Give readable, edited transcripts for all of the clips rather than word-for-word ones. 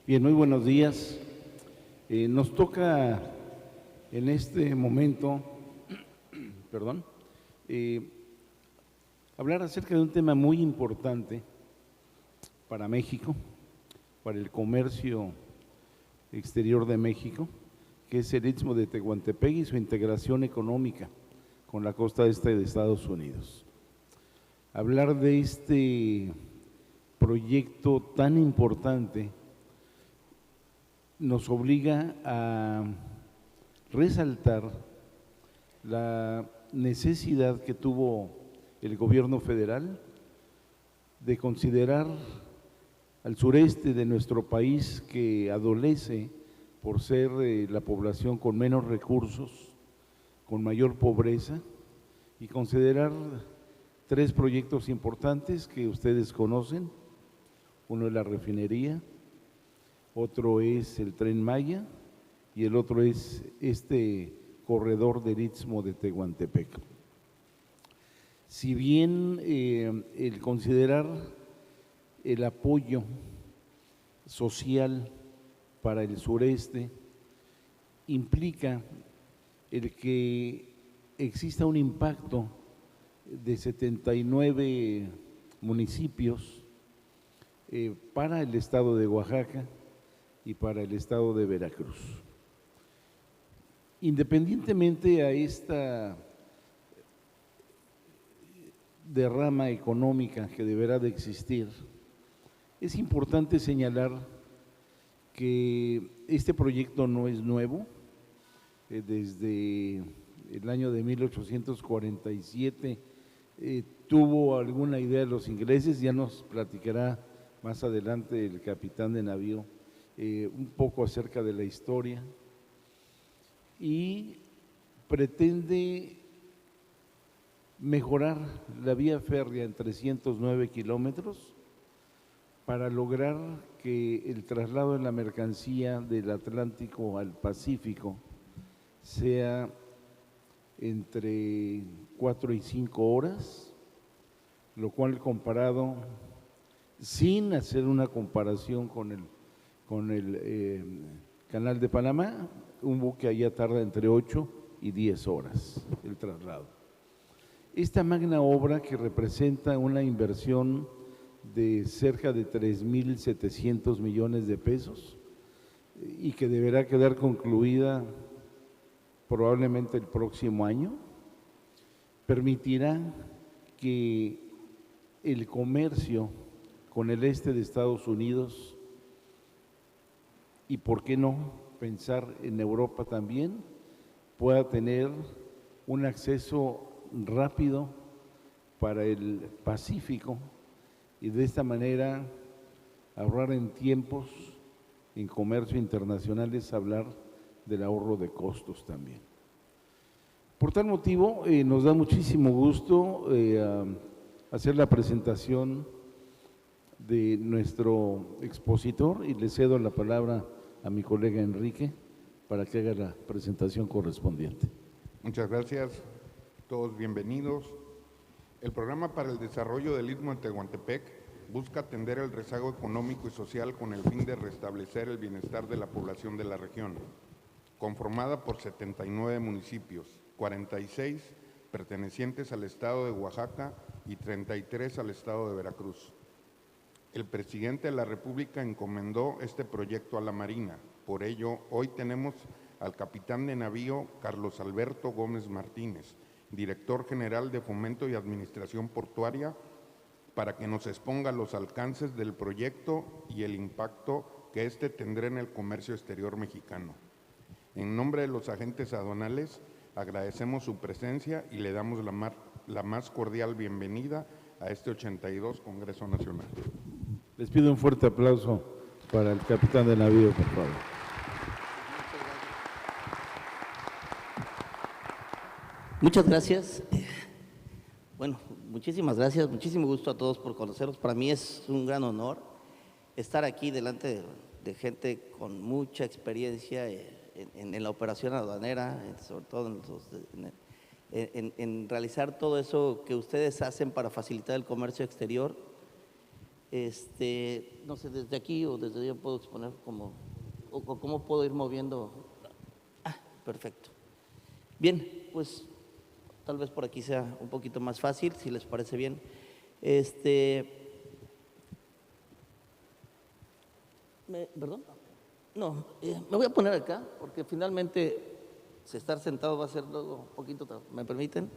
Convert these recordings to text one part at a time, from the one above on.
Bien, muy buenos días. Nos toca en este momento, perdón, eh, hablar acerca de un tema muy importante para México, para el comercio exterior de México, que es el Istmo de Tehuantepec y su integración económica con la costa este de Estados Unidos. Hablar de este proyecto tan importante nos obliga a resaltar la necesidad que tuvo el gobierno federal de considerar al sureste de nuestro país, que adolece por ser la población con menos recursos, con mayor pobreza, y considerar tres proyectos importantes que ustedes conocen. Uno es la refinería, otro es el Tren Maya y el otro es este corredor del Istmo de Tehuantepec. Si bien el considerar el apoyo social para el sureste implica el que exista un impacto de 79 municipios para el estado de Oaxaca y para el estado de Veracruz. Independientemente a esta derrama económica que deberá de existir, es importante señalar que este proyecto no es nuevo. Desde el año de 1847 tuvo alguna idea de los ingleses, ya nos platicará más adelante el capitán de navío un poco acerca de la historia, y pretende mejorar la vía férrea en 309 kilómetros para lograr que el traslado de la mercancía del Atlántico al Pacífico sea entre 4 y 5 horas, lo cual comparado, sin hacer una comparación con el Canal de Panamá, un buque allá tarda entre 8 y 10 horas el traslado. Esta magna obra, que representa una inversión de cerca de 3.700 millones de pesos y que deberá quedar concluida probablemente el próximo año, permitirá que el comercio con el este de Estados Unidos, y por qué no pensar en Europa también, pueda tener un acceso rápido para el Pacífico, y de esta manera ahorrar en tiempos en comercio internacional, es hablar del ahorro de costos también. Por tal motivo, nos da muchísimo gusto hacer la presentación de nuestro expositor, y le cedo la palabra a mi colega Enrique para que haga la presentación correspondiente. Muchas gracias, todos bienvenidos. El Programa para el Desarrollo del Istmo de Tehuantepec busca atender el rezago económico y social con el fin de restablecer el bienestar de la población de la región, conformada por 79 municipios, 46 pertenecientes al estado de Oaxaca y 33 al estado de Veracruz. El presidente de la República encomendó este proyecto a la Marina. Por ello, hoy tenemos al capitán de navío Carlos Alberto Gómez Martínez, director general de Fomento y Administración Portuaria, para que nos exponga los alcances del proyecto y el impacto que éste tendrá en el comercio exterior mexicano. En nombre de los agentes aduanales, agradecemos su presencia y le damos la más cordial bienvenida a este 82 Congreso Nacional. Les pido un fuerte aplauso para el capitán de navío, por favor. Muchas gracias. Bueno, muchísimas gracias, muchísimo gusto a todos por conocerlos. Para mí es un gran honor estar aquí delante de gente con mucha experiencia en la operación aduanera, sobre todo en realizar todo eso que ustedes hacen para facilitar el comercio exterior. No sé, desde aquí o desde yo puedo exponer o cómo puedo ir moviendo. Ah, perfecto. Bien, pues tal vez por aquí sea un poquito más fácil, si les parece bien. ¿Perdón? No, me voy a poner acá porque finalmente estar sentado va a ser luego un poquito, ¿me permiten?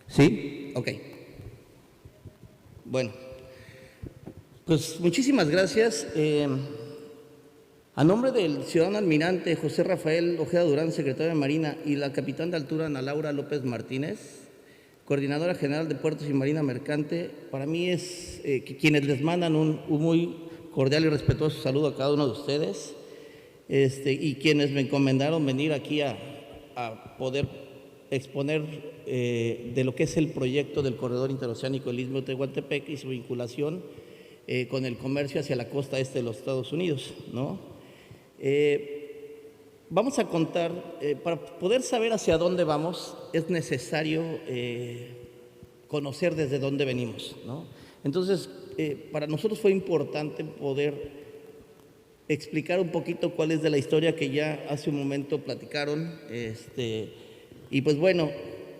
¿Sí? Ok. Bueno, pues muchísimas gracias. A nombre del ciudadano almirante José Rafael Ojeda Durán, secretario de Marina, y la capitán de altura Ana Laura López Martínez, coordinadora general de Puertos y Marina Mercante, para mí es quienes les mandan un muy cordial y respetuoso saludo a cada uno de ustedes, y quienes me encomendaron venir aquí a poder exponer de lo que es el proyecto del Corredor Interoceánico del Istmo de Tehuantepec y su vinculación con el comercio hacia la costa este de los Estados Unidos, ¿no? Vamos a contar, para poder saber hacia dónde vamos, es necesario conocer desde dónde venimos, ¿no? Entonces, para nosotros fue importante poder explicar un poquito cuál es de la historia que ya hace un momento platicaron. Y pues bueno,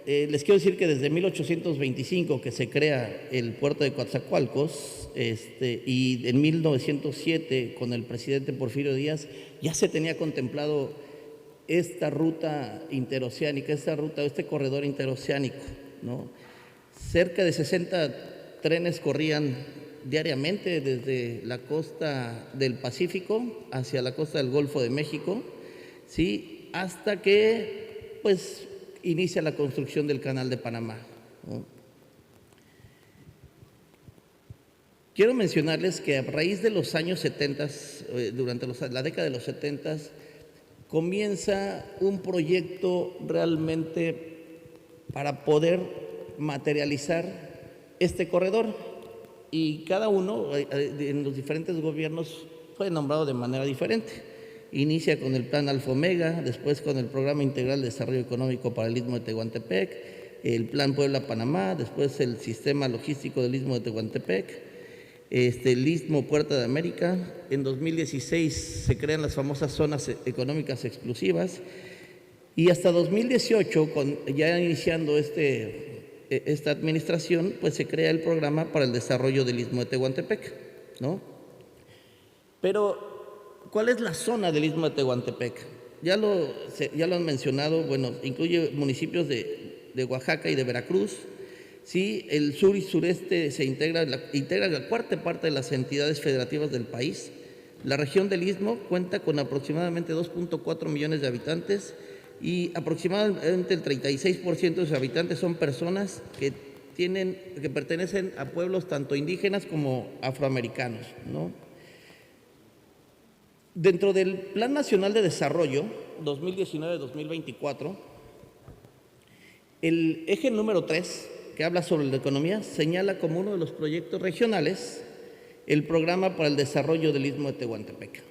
les quiero decir que desde 1825 que se crea el puerto de Coatzacoalcos, y en 1907 con el presidente Porfirio Díaz ya se tenía contemplado esta ruta interoceánica, este corredor interoceánico, ¿no? Cerca de 60 trenes corrían diariamente desde la costa del Pacífico hacia la costa del Golfo de México, ¿sí? Hasta que pues inicia la construcción del Canal de Panamá, ¿no? Quiero mencionarles que a raíz de los años 70, durante la década de los 70, comienza un proyecto realmente para poder materializar este corredor, y cada uno en los diferentes gobiernos fue nombrado de manera diferente. Inicia con el Plan Alfa Omega, después con el Programa Integral de Desarrollo Económico para el Istmo de Tehuantepec, el Plan Puebla-Panamá, después el Sistema Logístico del Istmo de Tehuantepec, el Istmo Puerta de América. En 2016 se crean las famosas zonas económicas exclusivas, y hasta 2018, ya iniciando esta administración, pues se crea el Programa para el Desarrollo del Istmo de Tehuantepec, ¿no? Pero, ¿cuál es la zona del Istmo de Tehuantepec? Ya lo han mencionado, bueno, incluye municipios de Oaxaca y de Veracruz. Sí, el sur y sureste se integra la cuarta parte de las entidades federativas del país. La región del Istmo cuenta con aproximadamente 2.4 millones de habitantes, y aproximadamente el 36% de sus habitantes son personas que pertenecen a pueblos tanto indígenas como afroamericanos, ¿no? Dentro del Plan Nacional de Desarrollo 2019-2024, el eje número 3, que habla sobre la economía, señala como uno de los proyectos regionales el Programa para el Desarrollo del Istmo de Tehuantepec,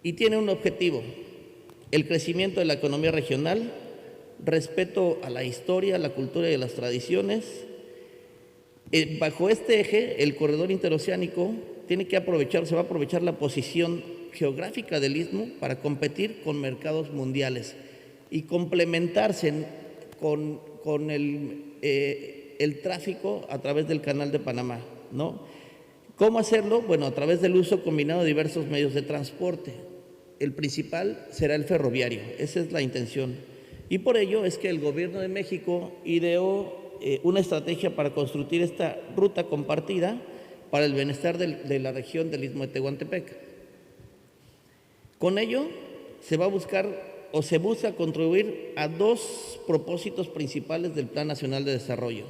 y tiene un objetivo: el crecimiento de la economía regional, respeto a la historia, la cultura y las tradiciones. Bajo este eje, el corredor interoceánico se va a aprovechar la posición geográfica del Istmo para competir con mercados mundiales y complementarse con el tráfico a través del Canal de Panamá, ¿no? ¿Cómo hacerlo? Bueno, a través del uso combinado de diversos medios de transporte. El principal será el ferroviario, esa es la intención. Y por ello es que el Gobierno de México ideó una estrategia para construir esta ruta compartida para el bienestar de la región del Istmo de Tehuantepec. Con ello se busca contribuir a dos propósitos principales del Plan Nacional de Desarrollo.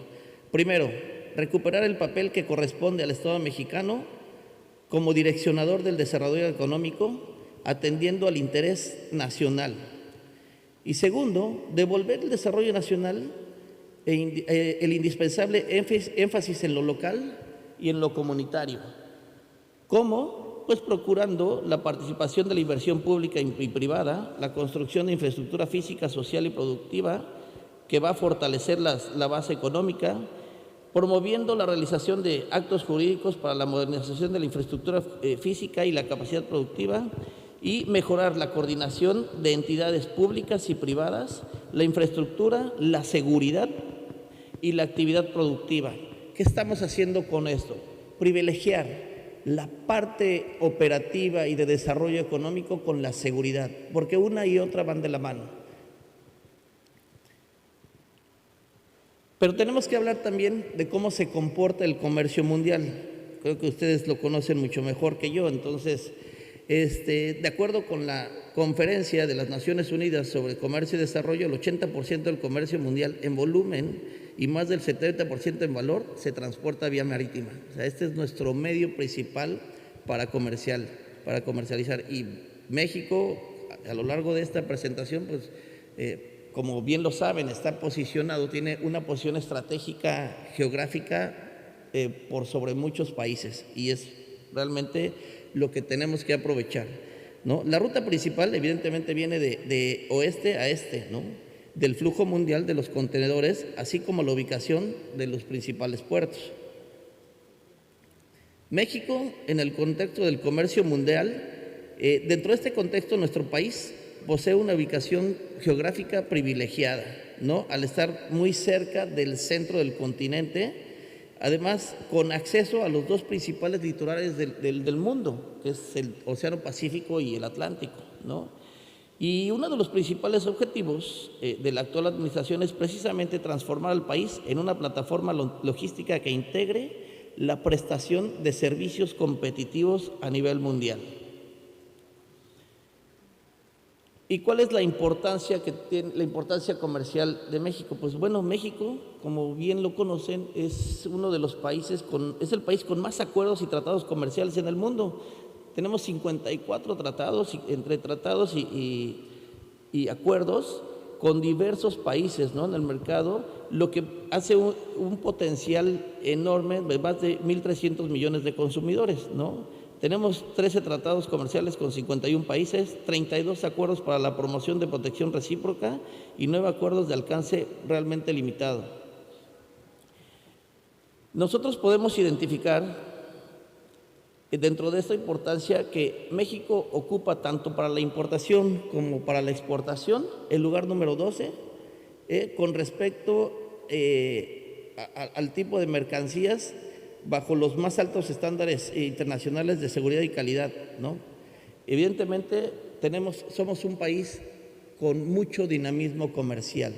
Primero, recuperar el papel que corresponde al Estado mexicano como direccionador del desarrollo económico, atendiendo al interés nacional. Y segundo, devolver el desarrollo nacional el indispensable énfasis en lo local y en lo comunitario. ¿Cómo? Pues procurando la participación de la inversión pública y privada, la construcción de infraestructura física, social y productiva que va a fortalecer la base económica, promoviendo la realización de actos jurídicos para la modernización de la infraestructura física y la capacidad productiva, y mejorar la coordinación de entidades públicas y privadas, la infraestructura, la seguridad y la actividad productiva. ¿Qué estamos haciendo con esto? Privilegiar la parte operativa y de desarrollo económico con la seguridad, porque una y otra van de la mano. Pero tenemos que hablar también de cómo se comporta el comercio mundial. Creo que ustedes lo conocen mucho mejor que yo. Entonces, de acuerdo con la Conferencia de las Naciones Unidas sobre Comercio y Desarrollo, el 80% del comercio mundial en volumen y más del 70% en valor se transporta vía marítima. O sea, este es nuestro medio principal para comercializar. Y México, a lo largo de esta presentación, pues, como bien lo saben, está posicionado, tiene una posición estratégica geográfica por sobre muchos países, y es realmente lo que tenemos que aprovechar, ¿no? La ruta principal evidentemente viene de oeste a este, ¿no?, del flujo mundial de los contenedores, así como la ubicación de los principales puertos. México, en el contexto del comercio mundial, dentro de este contexto, nuestro país posee una ubicación geográfica privilegiada, ¿no?, al estar muy cerca del centro del continente, además con acceso a los dos principales litorales del mundo, que es el Océano Pacífico y el Atlántico, ¿no? Y uno de los principales objetivos de la actual administración es precisamente transformar al país en una plataforma logística que integre la prestación de servicios competitivos a nivel mundial. ¿Y cuál es la importancia que tiene, la importancia comercial de México? Pues bueno, México, como bien lo conocen, es uno de los países es el país con más acuerdos y tratados comerciales en el mundo. Tenemos 54 tratados, entre tratados y acuerdos con diversos países, ¿no?, en el mercado, lo que hace un potencial enorme de más de 1.300 millones de consumidores, ¿no? Tenemos 13 tratados comerciales con 51 países, 32 acuerdos para la promoción de protección recíproca y 9 acuerdos de alcance realmente limitado. Nosotros podemos identificar dentro de esta importancia que México ocupa tanto para la importación como para la exportación el lugar número 12 con respecto al tipo de mercancías bajo los más altos estándares internacionales de seguridad y calidad, ¿no? Evidentemente somos un país con mucho dinamismo comercial.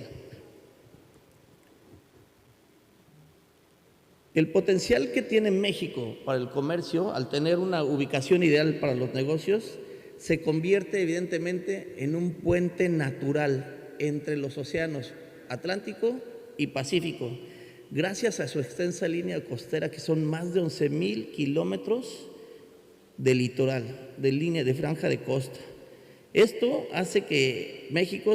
El potencial que tiene México para el comercio, al tener una ubicación ideal para los negocios, se convierte evidentemente en un puente natural entre los océanos Atlántico y Pacífico, gracias a su extensa línea costera, que son más de 11,000 kilómetros de litoral, de línea de franja de costa. Esto hace que México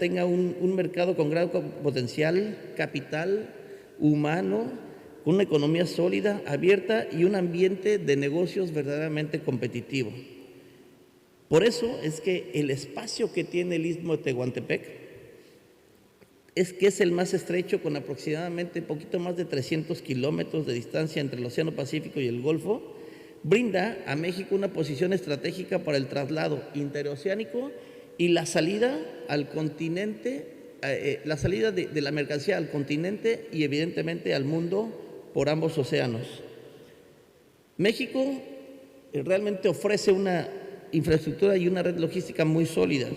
tenga un mercado con gran potencial, capital humano, una economía sólida, abierta y un ambiente de negocios verdaderamente competitivo. Por eso es que el espacio que tiene el Istmo de Tehuantepec es el más estrecho, con aproximadamente poquito más de 300 kilómetros de distancia entre el Océano Pacífico y el Golfo, brinda a México una posición estratégica para el traslado interoceánico y la salida al continente, la salida de la mercancía al continente y evidentemente al mundo por ambos océanos. México realmente ofrece una infraestructura y una red logística muy sólidas,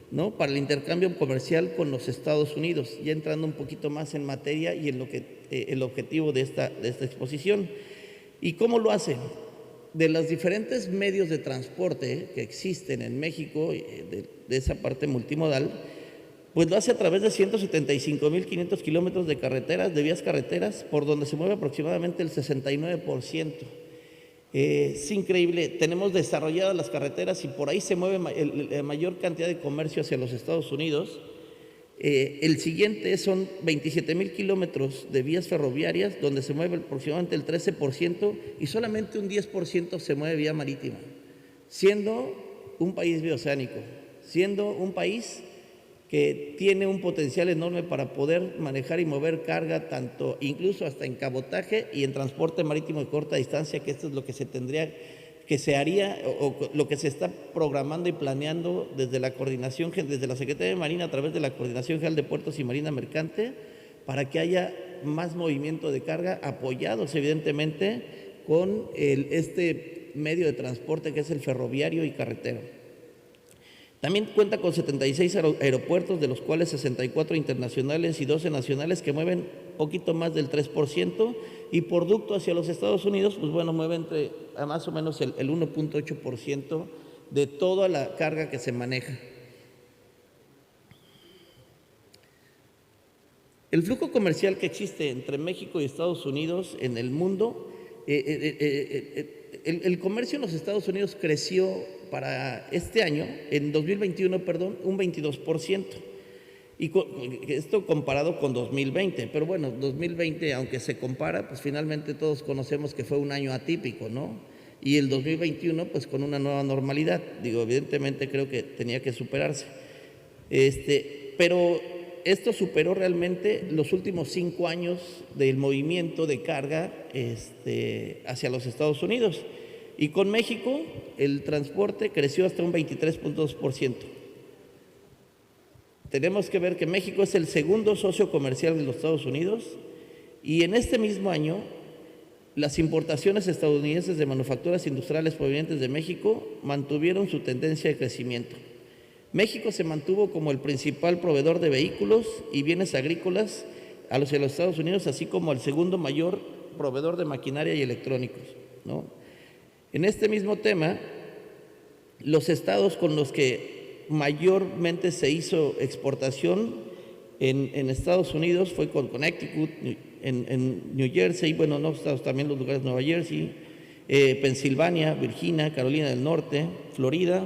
¿no?, para el intercambio comercial con los Estados Unidos, ya entrando un poquito más en materia y en el objetivo de esta exposición. ¿Y cómo lo hace? De los diferentes medios de transporte que existen en México, de esa parte multimodal, Pues lo hace a través de 175.500 kilómetros de carreteras, de vías carreteras, por donde se mueve aproximadamente el 69%. Es increíble, tenemos desarrolladas las carreteras y por ahí se mueve la mayor cantidad de comercio hacia los Estados Unidos. El siguiente son 27.000 kilómetros de vías ferroviarias, donde se mueve aproximadamente el 13% y solamente un 10% se mueve vía marítima, siendo un país bioceánico, siendo un país que tiene un potencial enorme para poder manejar y mover carga, tanto incluso hasta en cabotaje y en transporte marítimo de corta distancia, que esto es lo que se haría o lo que se está programando y planeando desde la coordinación, desde la Secretaría de Marina a través de la Coordinación General de Puertos y Marina Mercante, para que haya más movimiento de carga, apoyados evidentemente con este medio de transporte que es el ferroviario y carretero. También cuenta con 76 aeropuertos, de los cuales 64 internacionales y 12 nacionales, que mueven poquito más del 3%, y por ducto hacia los Estados Unidos, pues bueno, mueve más o menos el 1.8% de toda la carga que se maneja. El flujo comercial que existe entre México y Estados Unidos en el mundo, el comercio en los Estados Unidos creció para este año, en 2021, un 22%. Y esto comparado con 2020, pero bueno, 2020, aunque se compara, pues finalmente todos conocemos que fue un año atípico, ¿no? Y el 2021, pues con una nueva normalidad. Digo, evidentemente creo que tenía que superarse. Pero esto superó realmente los últimos 5 años del movimiento de carga hacia los Estados Unidos. Y con México, el transporte creció hasta un 23.2%. Tenemos que ver que México es el segundo socio comercial de los Estados Unidos, y en este mismo año las importaciones estadounidenses de manufacturas industriales provenientes de México mantuvieron su tendencia de crecimiento. México se mantuvo como el principal proveedor de vehículos y bienes agrícolas a los Estados Unidos, así como el segundo mayor proveedor de maquinaria y electrónicos, ¿no? En este mismo tema, los estados con los que mayormente se hizo exportación en Estados Unidos fue con Connecticut, en New Jersey, bueno, no estados, también los lugares de Nueva Jersey, Pensilvania, Virginia, Carolina del Norte, Florida,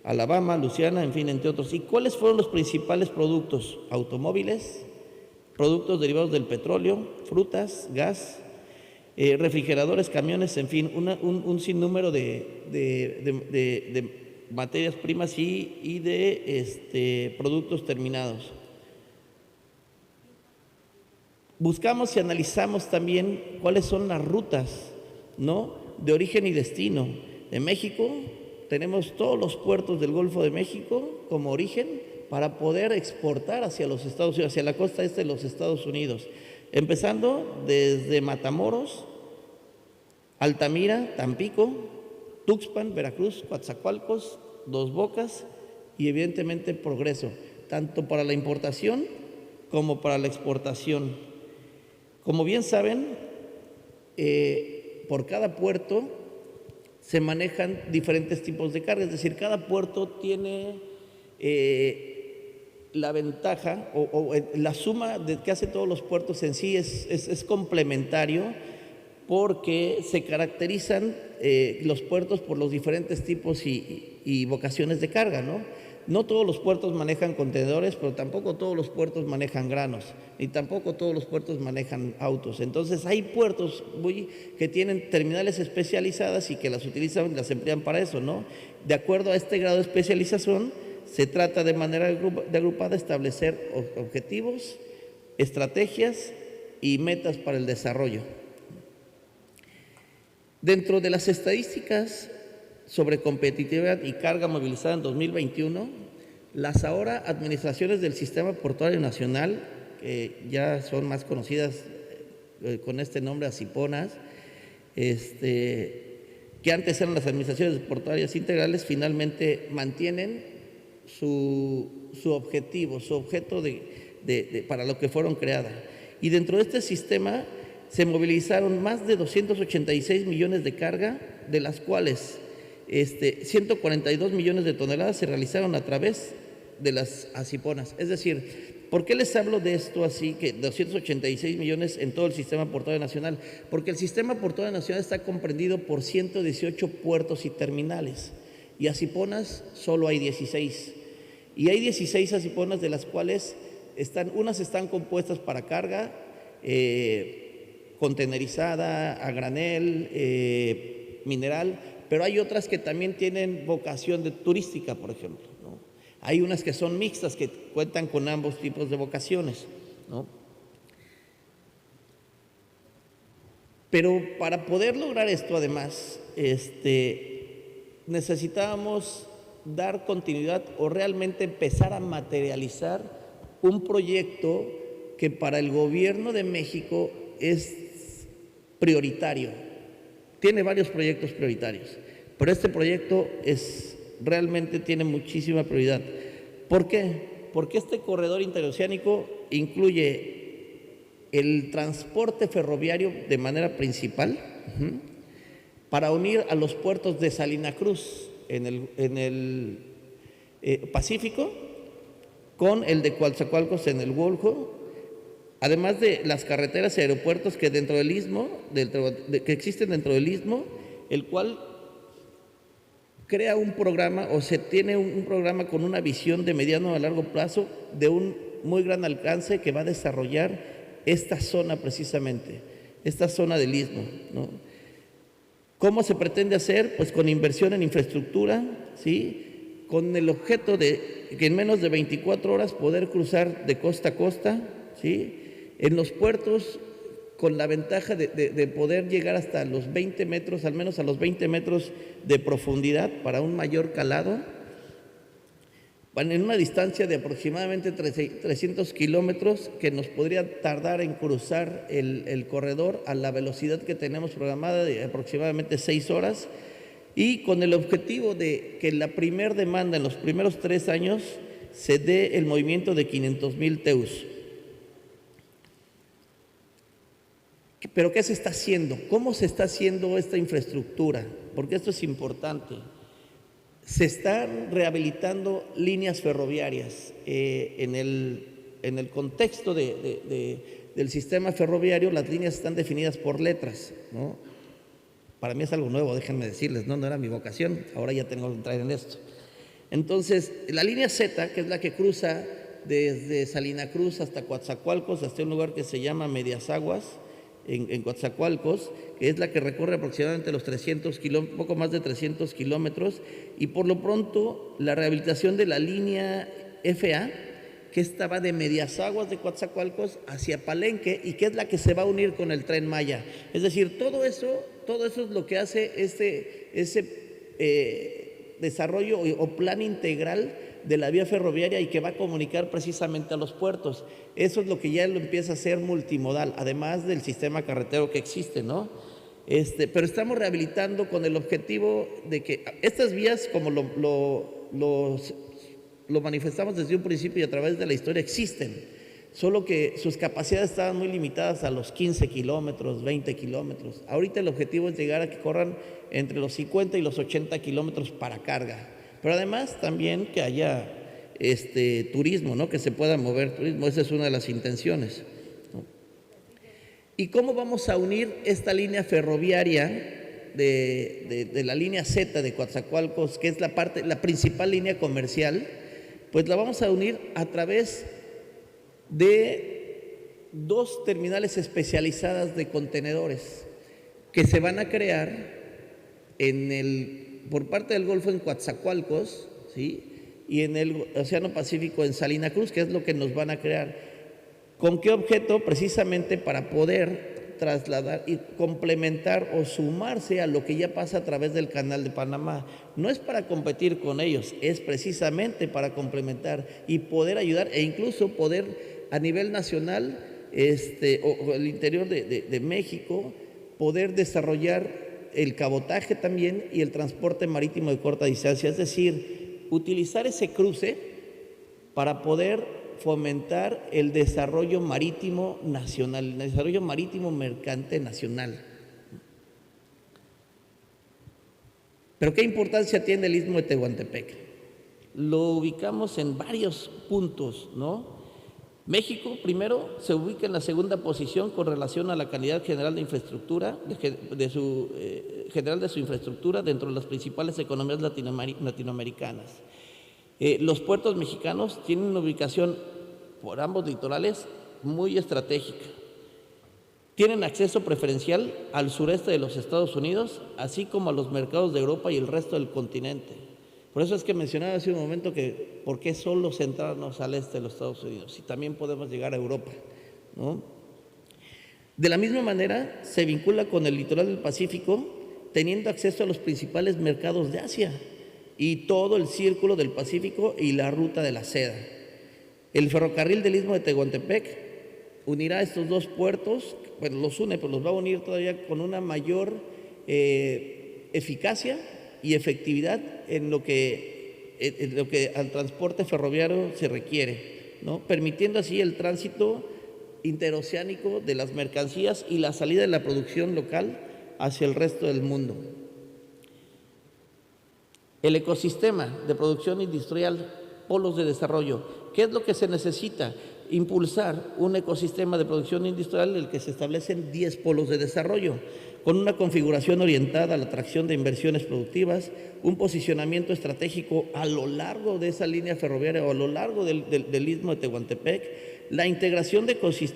Alabama, Luisiana, en fin, entre otros. ¿Y cuáles fueron los principales productos? Automóviles, productos derivados del petróleo, frutas, gas, refrigeradores, camiones, en fin, un sinnúmero de materias primas y de productos terminados. Buscamos y analizamos también cuáles son las rutas, ¿no?, de origen y destino. De México tenemos todos los puertos del Golfo de México como origen para poder exportar hacia los Estados Unidos, hacia la costa este de los Estados Unidos, empezando desde Matamoros, Altamira, Tampico, Tuxpan, Veracruz, Coatzacoalcos, Dos Bocas y evidentemente Progreso, tanto para la importación como para la exportación. Como bien saben, por cada puerto se manejan diferentes tipos de carga, es decir, cada puerto tiene la ventaja o la suma de que hace todos los puertos en sí es complementario, porque se caracterizan los puertos por los diferentes tipos y vocaciones de carga, ¿no? No todos los puertos manejan contenedores, pero tampoco todos los puertos manejan granos, ni tampoco todos los puertos manejan autos. Entonces hay puertos que tienen terminales especializadas y que las utilizan, las emplean para eso, ¿no? De acuerdo a este grado de especialización, se trata de manera agrupada establecer objetivos, estrategias y metas para el desarrollo. Dentro de las estadísticas sobre competitividad y carga movilizada en 2021, las ahora administraciones del Sistema Portuario Nacional, que ya son más conocidas con este nombre, ASIPONAS, que antes eran las administraciones portuarias integrales, finalmente mantienen su objetivo, su objeto para lo que fueron creadas. Y dentro de este sistema se movilizaron más de 286 millones de carga, de las cuales 142 millones de toneladas se realizaron a través de las asiponas. Es decir, ¿por qué les hablo de esto así, que 286 millones en todo el sistema portuario nacional? Porque el sistema portuario nacional está comprendido por 118 puertos y terminales, y asiponas solo hay 16. Y hay 16 asiponas, de las cuales unas están compuestas para carga, contenerizada, a granel, mineral, pero hay otras que también tienen vocación turística, por ejemplo, ¿no? Hay unas que son mixtas, que cuentan con ambos tipos de vocaciones, ¿no? Pero para poder lograr esto, además, necesitábamos dar continuidad o realmente empezar a materializar un proyecto que para el gobierno de México es prioritario. Tiene varios proyectos prioritarios, pero este proyecto realmente tiene muchísima prioridad. ¿Por qué? Porque este corredor interoceánico incluye el transporte ferroviario de manera principal, para unir a los puertos de Salina Cruz en el Pacífico con el de Coatzacoalcos en el Golfo, además de las carreteras y aeropuertos que dentro del istmo, que existen dentro del istmo, el cual crea un programa, o se tiene un programa con una visión de mediano a largo plazo de un muy gran alcance, que va a desarrollar esta zona precisamente, esta zona del istmo, ¿no? ¿Cómo se pretende hacer? Pues con inversión en infraestructura, ¿sí? Con el objeto de que en menos de 24 horas poder cruzar de costa a costa, ¿sí? En los puertos, con la ventaja de poder llegar hasta los 20 metros, al menos a los 20 metros de profundidad para un mayor calado, en una distancia de aproximadamente 300 kilómetros, que nos podría tardar en cruzar el corredor a la velocidad que tenemos programada de aproximadamente 6 horas, y con el objetivo de que la primer demanda en los primeros 3 años se dé el movimiento de 500,000 TEUs. ¿Pero qué se está haciendo? ¿Cómo se está haciendo esta infraestructura? Porque esto es importante. Se están rehabilitando líneas ferroviarias. En el contexto del sistema ferroviario, las líneas están definidas por letras, ¿no? Para mí es algo nuevo, déjenme decirles, no era mi vocación, ahora ya tengo que entrar en esto. Entonces, la línea Z, que es la que cruza desde Salina Cruz hasta Coatzacoalcos, hasta un lugar que se llama Medias Aguas, en Coatzacoalcos, que es la que recorre aproximadamente los 300 kilómetros, poco más de 300 kilómetros, y por lo pronto la rehabilitación de la línea FA, que estaba de Medias Aguas de Coatzacoalcos hacia Palenque, y que es la que se va a unir con el Tren Maya. Es decir, todo eso es lo que hace ese desarrollo o plan integral de la vía ferroviaria, y que va a comunicar precisamente a los puertos. Eso es lo que ya lo empieza a ser multimodal, además del sistema carretero que existe, ¿no? Pero estamos rehabilitando con el objetivo de que estas vías, como lo manifestamos desde un principio y a través de la historia, existen, solo que sus capacidades estaban muy limitadas a los 15 kilómetros, 20 kilómetros. Ahorita el objetivo es llegar a que corran entre los 50 y los 80 kilómetros para carga. Pero además también que haya turismo, ¿no? Que se pueda mover turismo, esa es una de las intenciones, ¿no? ¿Y cómo vamos a unir esta línea ferroviaria de la línea Z de Coatzacoalcos, que es la principal línea comercial? Pues la vamos a unir a través de 2 terminales especializadas de contenedores que se van a crear por parte del Golfo en Coatzacoalcos, ¿sí? Y en el Océano Pacífico en Salina Cruz, que es lo que nos van a crear. ¿Con qué objeto? Precisamente para poder trasladar y complementar o sumarse a lo que ya pasa a través del Canal de Panamá. No es para competir con ellos, es precisamente para complementar y poder ayudar, e incluso poder a nivel nacional o el interior de México, poder desarrollar el cabotaje también y el transporte marítimo de corta distancia, es decir, utilizar ese cruce para poder fomentar el desarrollo marítimo nacional, el desarrollo marítimo mercante nacional. Pero ¿qué importancia tiene el Istmo de Tehuantepec? lo ubicamos en varios puntos, ¿no? México, primero, se ubica en la segunda posición con relación a la calidad general de infraestructura, general de su infraestructura dentro de las principales economías latinoamericanas. Los puertos mexicanos tienen una ubicación por ambos litorales muy estratégica. Tienen acceso preferencial al sureste de los Estados Unidos, así como a los mercados de Europa y el resto del continente. Por eso es que mencionaba hace un momento que por qué solo centrarnos al este de los Estados Unidos, si también podemos llegar a Europa, ¿no? De la misma manera, se vincula con el litoral del Pacífico, teniendo acceso a los principales mercados de Asia y todo el círculo del Pacífico y la ruta de la seda. El ferrocarril del Istmo de Tehuantepec unirá estos dos puertos, bueno, los une, pero los va a unir todavía con una mayor eficacia y efectividad en lo que al transporte ferroviario se requiere, ¿no? Permitiendo así el tránsito interoceánico de las mercancías y la salida de la producción local hacia el resto del mundo. El ecosistema de producción industrial, polos de desarrollo. ¿Qué es lo que se necesita? Impulsar un ecosistema de producción industrial en el que se establecen 10 polos de desarrollo, con una configuración orientada a la atracción de inversiones productivas, un posicionamiento estratégico a lo largo de esa línea ferroviaria o a lo largo del Istmo de Tehuantepec, la integración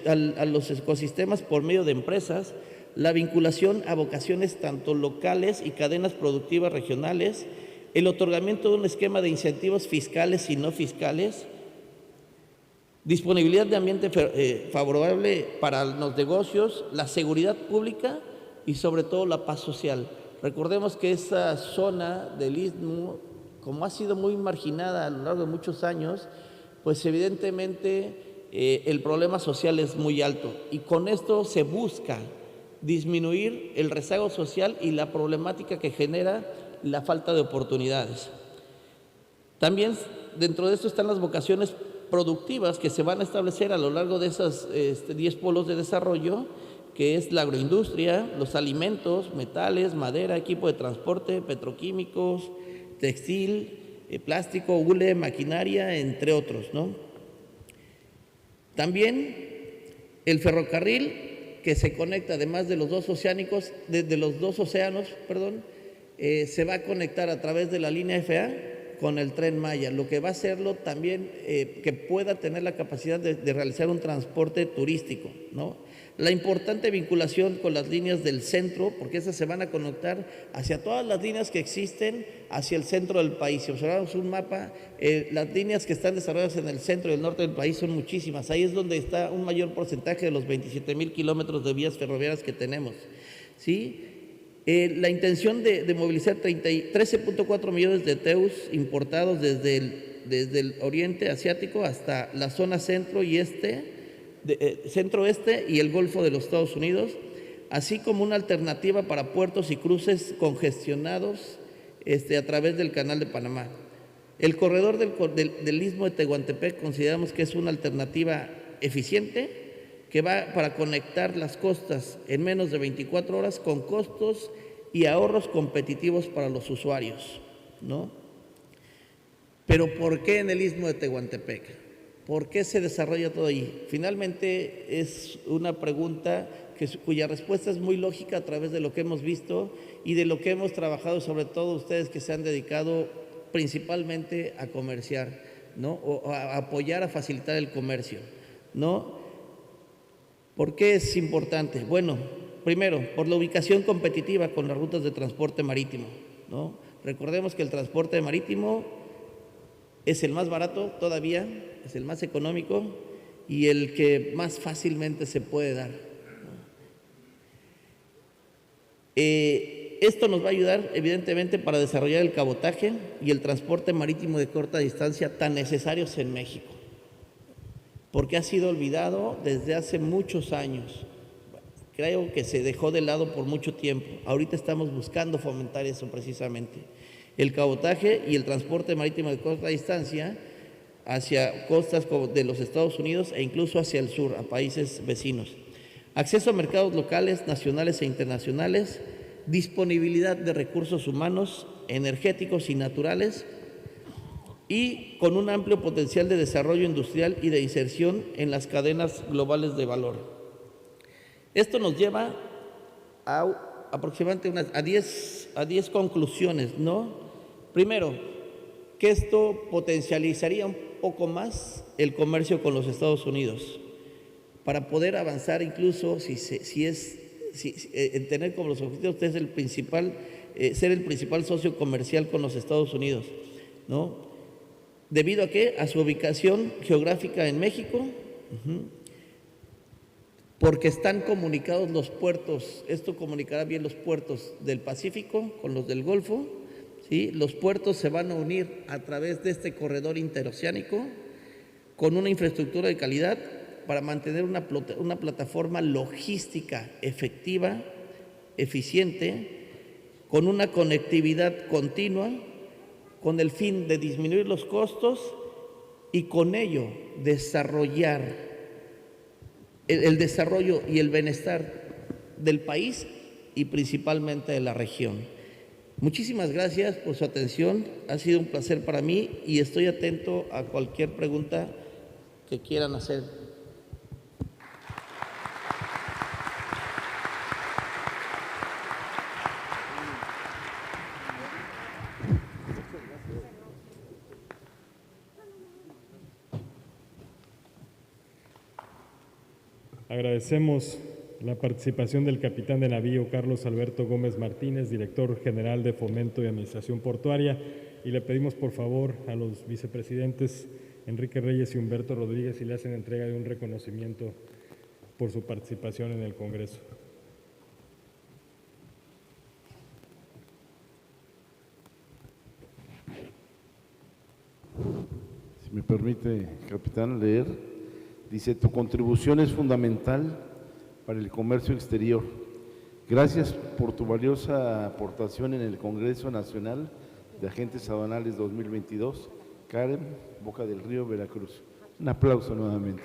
a los ecosistemas por medio de empresas, la vinculación a vocaciones tanto locales y cadenas productivas regionales, el otorgamiento de un esquema de incentivos fiscales y no fiscales, disponibilidad de ambiente favorable para los negocios, la seguridad pública y sobre todo la paz social. Recordemos que esa zona del Istmo, como ha sido muy marginada a lo largo de muchos años, pues evidentemente el problema social es muy alto y con esto se busca disminuir el rezago social y la problemática que genera la falta de oportunidades. También dentro de esto están las vocaciones productivas que se van a establecer a lo largo de esos 10 polos de desarrollo, que es la agroindustria, los alimentos, metales, madera, equipo de transporte, petroquímicos, textil, plástico, hule, maquinaria, entre otros, ¿no? También el ferrocarril que se conecta además de los dos océanos, se va a conectar a través de la línea FA con el Tren Maya, lo que va a hacerlo también que pueda tener la capacidad de realizar un transporte turístico, ¿no? La importante vinculación con las líneas del centro, porque esas se van a conectar hacia todas las líneas que existen hacia el centro del país. Si observamos un mapa, las líneas que están desarrolladas en el centro y el norte del país son muchísimas. Ahí es donde está un mayor porcentaje de los 27,000 kilómetros de vías ferroviarias que tenemos, ¿sí? La intención de movilizar 13.4 millones de TEUs importados desde el oriente asiático hasta la zona centro-oeste y el Golfo de los Estados Unidos, así como una alternativa para puertos y cruces congestionados a través del Canal de Panamá. El corredor del Istmo de Tehuantepec consideramos que es una alternativa eficiente que va para conectar las costas en menos de 24 horas con costos y ahorros competitivos para los usuarios, ¿no? Pero ¿por qué en el Istmo de Tehuantepec? ¿Por qué se desarrolla todo ahí? Finalmente es una pregunta cuya respuesta es muy lógica a través de lo que hemos visto y de lo que hemos trabajado, sobre todo ustedes que se han dedicado principalmente a comerciar, ¿no? O a apoyar, a facilitar el comercio, ¿no? ¿Por qué es importante? Bueno, primero, por la ubicación competitiva con las rutas de transporte marítimo, ¿no? Recordemos que el transporte marítimo es el más barato todavía, es el más económico y el que más fácilmente se puede dar. Esto nos va a ayudar evidentemente para desarrollar el cabotaje y el transporte marítimo de corta distancia tan necesarios en México, porque ha sido olvidado desde hace muchos años. Creo que se dejó de lado por mucho tiempo. Ahorita estamos buscando fomentar eso precisamente. El cabotaje y el transporte marítimo de corta distancia hacia costas de los Estados Unidos e incluso hacia el sur, a países vecinos. Acceso a mercados locales, nacionales e internacionales, disponibilidad de recursos humanos, energéticos y naturales y con un amplio potencial de desarrollo industrial y de inserción en las cadenas globales de valor. Esto nos lleva a aproximadamente a 10 conclusiones, ¿no? Primero, que esto potencializaría un poco más el comercio con los Estados Unidos, para poder avanzar incluso en tener como los objetivos ser el principal socio comercial con los Estados Unidos, ¿no? ¿Debido a qué? A su ubicación geográfica en México, porque están comunicados los puertos. Esto comunicará bien los puertos del Pacífico con los del Golfo, ¿sí? Los puertos se van a unir a través de este corredor interoceánico con una infraestructura de calidad para mantener una plataforma logística efectiva, eficiente, con una conectividad continua, con el fin de disminuir los costos y con ello desarrollar el desarrollo y el bienestar del país y principalmente de la región. Muchísimas gracias por su atención, ha sido un placer para mí y estoy atento a cualquier pregunta que quieran hacer. Agradecemos la participación del capitán de navío Carlos Alberto Gómez Martínez, director general de Fomento y Administración Portuaria, y le pedimos por favor a los vicepresidentes Enrique Reyes y Humberto Rodríguez si le hacen entrega de un reconocimiento por su participación en el Congreso. Si me permite, capitán, leer. Dice, tu contribución es fundamental para el comercio exterior. Gracias por tu valiosa aportación en el Congreso Nacional de Agentes Aduanales 2022, Karen, Boca del Río, Veracruz. Un aplauso nuevamente.